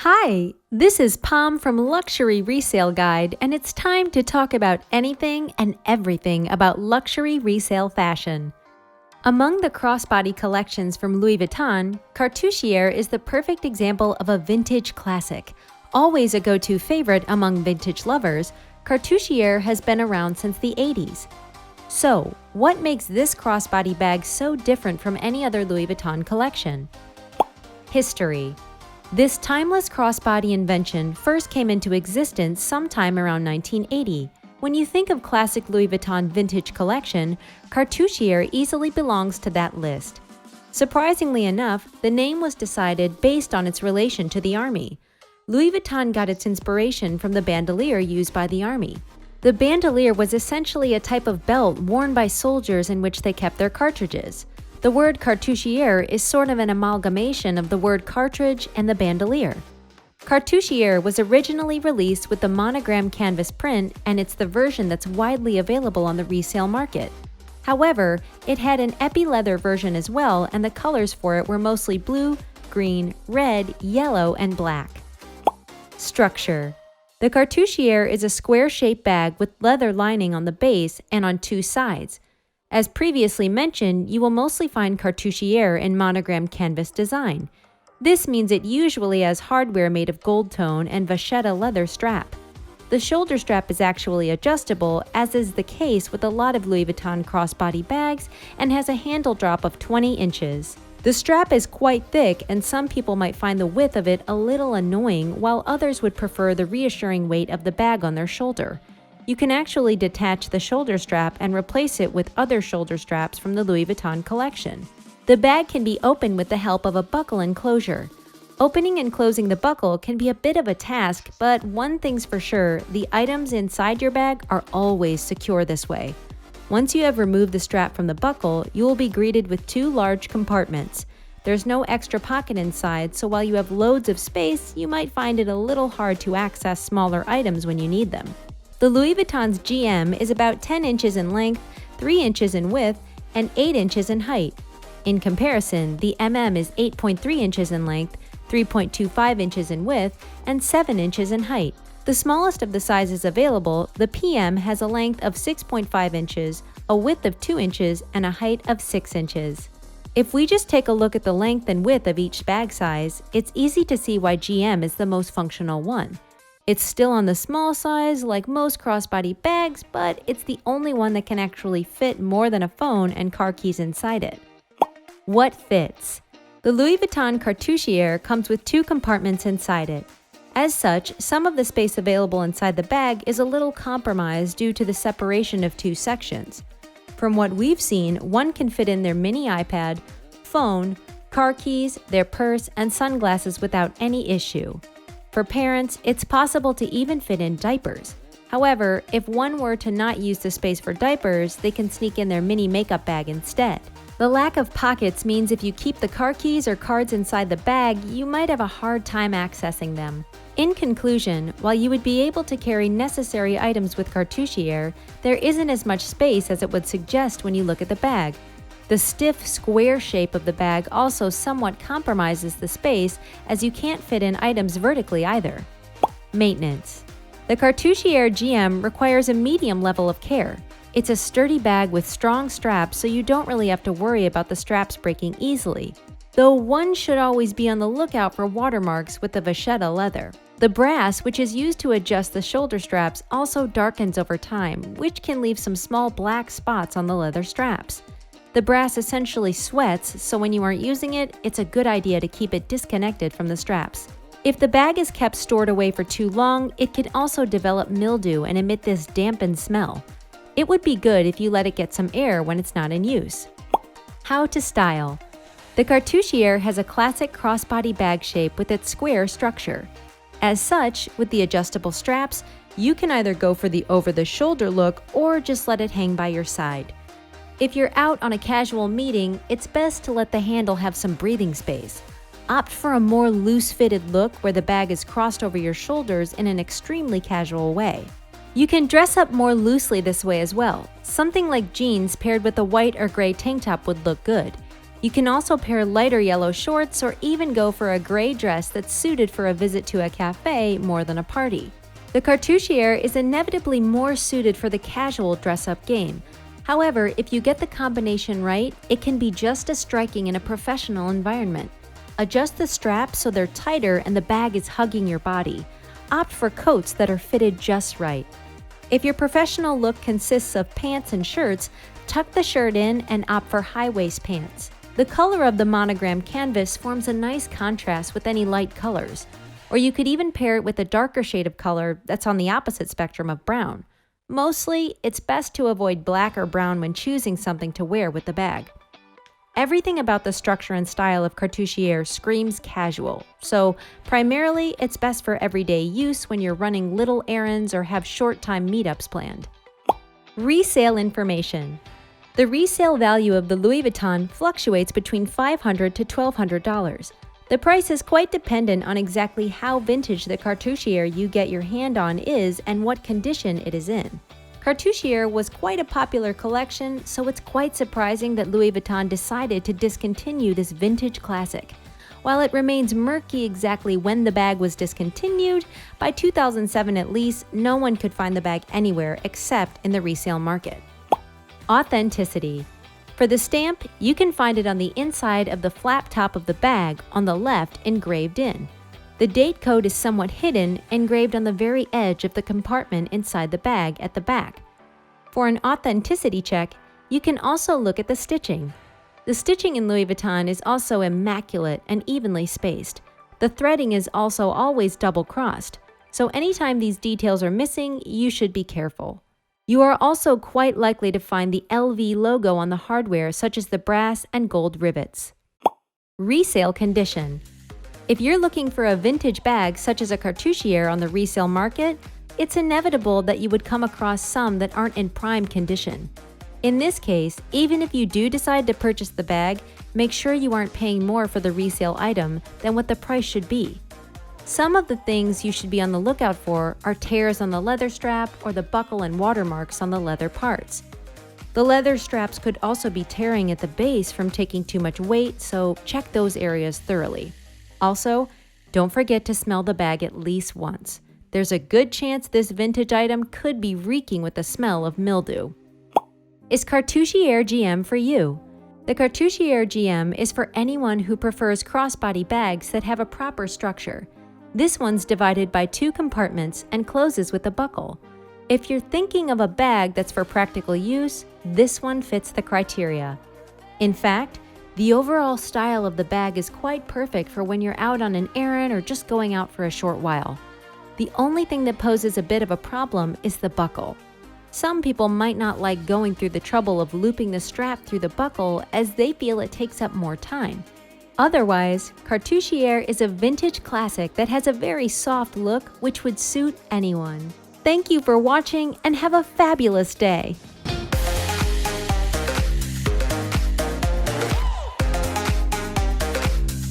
Hi, this is Pam from Luxury Resale Guide, and it's time to talk about anything and everything about luxury resale fashion. Among the crossbody collections from Louis Vuitton, Cartouchière is the perfect example of a vintage classic. Always a go-to favorite among vintage lovers, Cartouchière has been around since the 80s. So, what makes this crossbody bag so different from any other Louis Vuitton collection? History. This timeless crossbody invention first came into existence sometime around 1980. When you think of classic Louis Vuitton vintage collection, Cartouchière easily belongs to that list. Surprisingly enough, the name was decided based on its relation to the Army. Louis Vuitton got its inspiration from the bandolier used by the Army. The bandolier was essentially a type of belt worn by soldiers in which they kept their cartridges. The word cartouchière is sort of an amalgamation of the word cartridge and the bandolier. Cartouchière was originally released with the monogram canvas print, and it's the version that's widely available on the resale market. However, it had an epi-leather version as well, and the colors for it were mostly blue, green, red, yellow, and black. Structure. The Cartouchière is a square-shaped bag with leather lining on the base and on two sides. As previously mentioned, you will mostly find Cartouchière in monogram canvas design. This means it usually has hardware made of gold tone and vachetta leather strap. The shoulder strap is actually adjustable, as is the case with a lot of Louis Vuitton crossbody bags, and has a handle drop of 20 inches. The strap is quite thick, and some people might find the width of it a little annoying, while others would prefer the reassuring weight of the bag on their shoulder. You can actually detach the shoulder strap and replace it with other shoulder straps from the Louis Vuitton collection. The bag can be opened with the help of a buckle enclosure. Opening and closing the buckle can be a bit of a task, but one thing's for sure, the items inside your bag are always secure this way. Once you have removed the strap from the buckle, you will be greeted with two large compartments. There's no extra pocket inside, so while you have loads of space, you might find it a little hard to access smaller items when you need them. The Louis Vuitton's GM is about 10 inches in length, 3 inches in width, and 8 inches in height. In comparison, the MM is 8.3 inches in length, 3.25 inches in width, and 7 inches in height. The smallest of the sizes available, the PM has a length of 6.5 inches, a width of 2 inches, and a height of 6 inches. If we just take a look at the length and width of each bag size, it's easy to see why GM is the most functional one. It's still on the small size like most crossbody bags, but it's the only one that can actually fit more than a phone and car keys inside it. What fits? The Louis Vuitton Cartouchière comes with two compartments inside it. As such, some of the space available inside the bag is a little compromised due to the separation of two sections. From what we've seen, one can fit in their mini iPad, phone, car keys, their purse, and sunglasses without any issue. For parents, it's possible to even fit in diapers. However, if one were to not use the space for diapers, they can sneak in their mini makeup bag instead. The lack of pockets means if you keep the car keys or cards inside the bag, you might have a hard time accessing them. In conclusion, while you would be able to carry necessary items with Cartouchière, there isn't as much space as it would suggest when you look at the bag. The stiff, square shape of the bag also somewhat compromises the space, as you can't fit in items vertically either. Maintenance. The Cartouchière GM requires a medium level of care. It's a sturdy bag with strong straps, so you don't really have to worry about the straps breaking easily, though one should always be on the lookout for watermarks with the vachetta leather. The brass, which is used to adjust the shoulder straps, also darkens over time, which can leave some small black spots on the leather straps. The brass essentially sweats, so when you aren't using it, it's a good idea to keep it disconnected from the straps. If the bag is kept stored away for too long, it can also develop mildew and emit this dampened smell. It would be good if you let it get some air when it's not in use. How to style. The Cartouchière has a classic crossbody bag shape with its square structure. As such, with the adjustable straps, you can either go for the over-the-shoulder look or just let it hang by your side. If you're out on a casual meeting, it's best to let the handle have some breathing space. Opt for a more loose-fitted look where the bag is crossed over your shoulders in an extremely casual way. You can dress up more loosely this way as well. Something like jeans paired with a white or gray tank top would look good. You can also pair lighter yellow shorts or even go for a gray dress that's suited for a visit to a cafe more than a party. The Cartouchiere is inevitably more suited for the casual dress-up game. However, if you get the combination right, it can be just as striking in a professional environment. Adjust the straps so they're tighter and the bag is hugging your body. Opt for coats that are fitted just right. If your professional look consists of pants and shirts, tuck the shirt in and opt for high-waist pants. The color of the monogram canvas forms a nice contrast with any light colors, or you could even pair it with a darker shade of color that's on the opposite spectrum of brown. Mostly, it's best to avoid black or brown when choosing something to wear with the bag. Everything about the structure and style of Cartouchiere screams casual, so primarily it's best for everyday use when you're running little errands or have short-time meetups planned. Resale information. The resale value of the Louis Vuitton fluctuates between $500 to $1,200. The price is quite dependent on exactly how vintage the Cartouchiere you get your hand on is and what condition it is in. Cartouchiere was quite a popular collection, so it's quite surprising that Louis Vuitton decided to discontinue this vintage classic. While it remains murky exactly when the bag was discontinued, by 2007 at least, no one could find the bag anywhere except in the resale market. Authenticity. For the stamp, you can find it on the inside of the flap top of the bag on the left engraved in. The date code is somewhat hidden, engraved on the very edge of the compartment inside the bag at the back. For an authenticity check, you can also look at the stitching. The stitching in Louis Vuitton is also immaculate and evenly spaced. The threading is also always double-crossed, so anytime these details are missing, you should be careful. You are also quite likely to find the LV logo on the hardware, such as the brass and gold rivets. Resale condition. If you're looking for a vintage bag such as a Cartouchiere on the resale market, it's inevitable that you would come across some that aren't in prime condition. In this case, even if you do decide to purchase the bag, make sure you aren't paying more for the resale item than what the price should be. Some of the things you should be on the lookout for are tears on the leather strap or the buckle and watermarks on the leather parts. The leather straps could also be tearing at the base from taking too much weight, so check those areas thoroughly. Also, don't forget to smell the bag at least once. There's a good chance this vintage item could be reeking with the smell of mildew. Is Cartouchiere GM for you? The Cartouchiere GM is for anyone who prefers crossbody bags that have a proper structure. This one's divided by 2 compartments and closes with a buckle. If you're thinking of a bag that's for practical use, this one fits the criteria. In fact, the overall style of the bag is quite perfect for when you're out on an errand or just going out for a short while. The only thing that poses a bit of a problem is the buckle. Some people might not like going through the trouble of looping the strap through the buckle as they feel it takes up more time. Otherwise, Cartouchiere is a vintage classic that has a very soft look which would suit anyone. Thank you for watching and have a fabulous day!